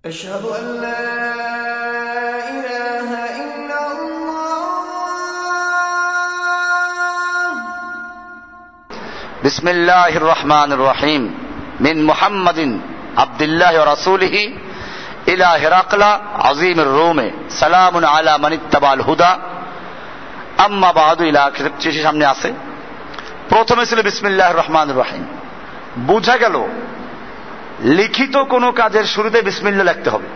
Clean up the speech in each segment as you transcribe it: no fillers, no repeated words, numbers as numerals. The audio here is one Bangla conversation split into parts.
أشهد أن لا إله إلا الله. بسم الله الرحمن الرحيم. من محمد عبد الله ورسوله إلى هرقل عظيم الروم سلام على من اتبع الهدى أما بعد إلى চিঠি সামনে আছে। প্রথমে ছিল বিসমিল্লাহির রহমানির রহিম। বোঝা গেল লিখিত কোনো কাজের শুরুতে বিসমিল্লাহ লিখতে হবে।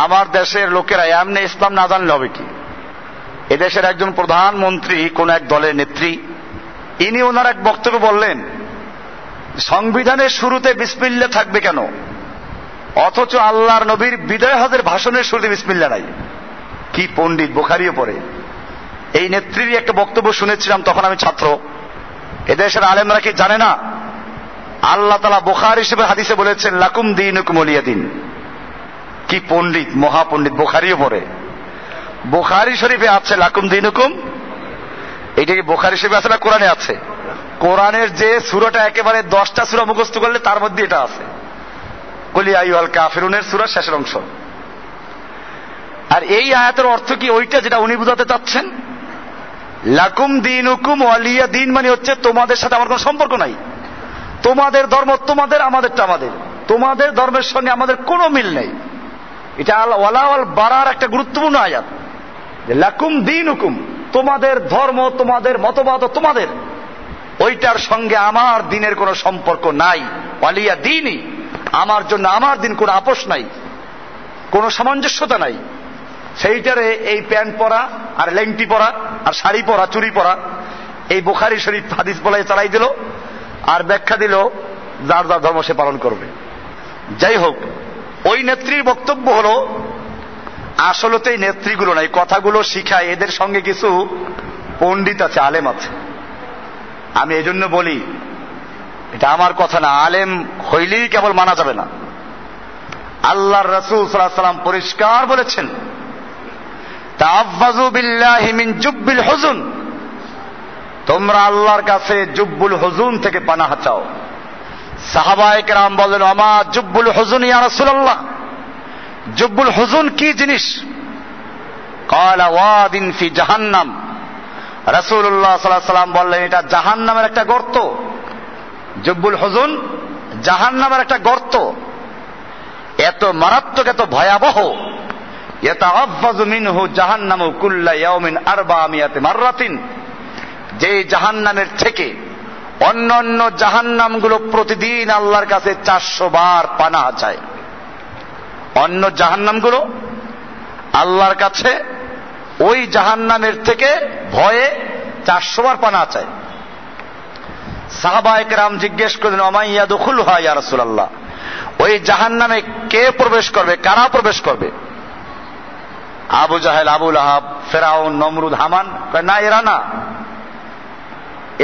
আমার দেশের লোকেরা এমনি ইসলাম না জানলে হবে কি? এদেশের একজন প্রধানমন্ত্রী, কোন এক দলের নেত্রী, ইনি ওনার এক বক্তব্য বললেন, সংবিধানের শুরুতে বিসমিল্লাহ থাকবে কেন, অথচ আল্লাহর নবীর বিদায় হজের ভাষণের শুরুতে বিসমিল্লাহ নাই। কি পণ্ডিত, বুখারীও পড়ে। এই নেত্রীর একটা বক্তব্য শুনেছিলাম, তখন আমি ছাত্র। এদেশের আলেমরা কি জানে না আল্লাহ তাআলা বুখারী হিসেবে হাদিসে বলেছেন লাকুম দীনুকুম ওয়ালিয়া দিন? কি পণ্ডিত, মহাপণ্ডিত, বুখারীও পড়ে। বুখারী শরীফে আছে লাকুম দীনুকুম। এটা কি বুখারী শরীফে আছে না কোরআনে আছে? কোরআনের যে সূরাটা একেবারে 10টা সূরা মুখস্থ করলে তার মধ্যে এটা আছে, কুল ইয়া আইয়ুহাল কাফিরুনের সূরার শেষের অংশ। আর এই আয়াতের অর্থ কি ওইটা যেটা উনি বুঝাতে চাচ্ছেন? লাকুম দীনুকুম ওয়ালিয়া দিন মানে হচ্ছে তোমাদের সাথে আমার কোনো সম্পর্ক নাই, তোমাদের ধর্ম তোমাদের, আমাদেরটা আমাদের, তোমাদের ধর্মের সঙ্গে আমাদের কোনো মিল নেই। এটা ওয়ালা ওয়াল বারার একটা গুরুত্বপূর্ণ আয়াত। লাকুম দীনুকুম, তোমাদের ধর্ম, তোমাদের মতবাদ তোমাদের, ওইটার সঙ্গে আমার দিনের কোনো সম্পর্ক নাই। ওয়ালিয়া দিনই, আমার জন্য আমার দিন কোনো আপোষ নাই, কোনো সামঞ্জস্যতা নাই। সেইটারে এই প্যান্ট পরা আর লেংটি পরা আর শাড়ি পরা, চুরি পরা, এই বুখারী শরীফ হাদিস বলাই চালাই দিল আর ব্যাখ্যা দিল যার যার ধর্ম সে পালন করবে। যাই হোক, ওই নেত্রীর বক্তব্য হলো আসলে এই নেত্রীগুলো নাই, কথাগুলো শিখায় এদের সঙ্গে কিছু পণ্ডিত আছে, আলেম আছে। আমি এজন্য বলি, এটা আমার কথা না, আলেম হইলেই কেবল মানা যাবে না। আল্লাহর রাসূল সাল্লাল্লাহু আলাইহি ওয়াসাল্লাম পরিষ্কার বলেছেন, তাআফফাযু বিল্লাহি মিন জুব্বিল হুজুন, তোমরা আল্লাহর কাছে জুব্বুল হুজুন থেকে পানাহ চাও। সাহাবায়ে কেরাম বলেন, আমা জুব্বুল হুজুন ইয়া রাসূলুল্লাহ, জুব্বুল হুজুন কি জিনিস? ক্বালা ওয়াদিন ফি জাহান্নাম। রাসূলুল্লাহ সাল্লাল্লাহু আলাইহি ওয়াসাল্লাম বললেন, এটা জাহান্নামের একটা গর্ত। জুব্বুল হুজুন জাহান্নামের একটা গর্ত, এত মারাত্মক, এত ভয়াবহ। ইয়াতাআফফাযু মিনহু জাহান্নামু কুল্লা ইয়াউমিন 400 মাররাতিন, যে জাহান্নামের থেকে অন্যান্য জাহান্নামগুলো প্রতিদিন আল্লাহর কাছে 400 বার পানাহ চায়। অন্য জাহান্নামগুলো আল্লাহর কাছে ওই জাহান্নামের থেকে ভয়ে 400 বার পানাহ চায়। সাহাবায়ে কেরাম জিজ্ঞেস করলেন, ওমাই ইয়াদখুলুহা ইয়া রাসূলুল্লাহ, ওই জাহান্নামে কে প্রবেশ করবে, কারা প্রবেশ করবে? আবু জাহেল, আবু লাহাব, ফেরাউন, নমরুদ, হামান? না, এরা না,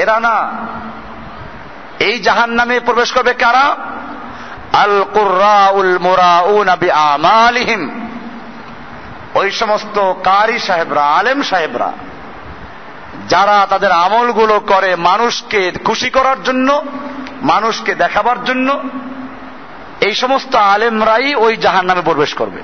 এরা না। এই জাহান্নামে প্রবেশ করবে কারা? আল কুররাউল মুরাউনা বিআমালিহিম, ওই সমস্ত কারি সাহেবরা, আলেম সাহেবরা, যারা তাদের আমলগুলো করে মানুষকে খুশি করার জন্য, মানুষকে দেখাবার জন্য, এই সমস্ত আলেমরাই ওই জাহান্নামে প্রবেশ করবে।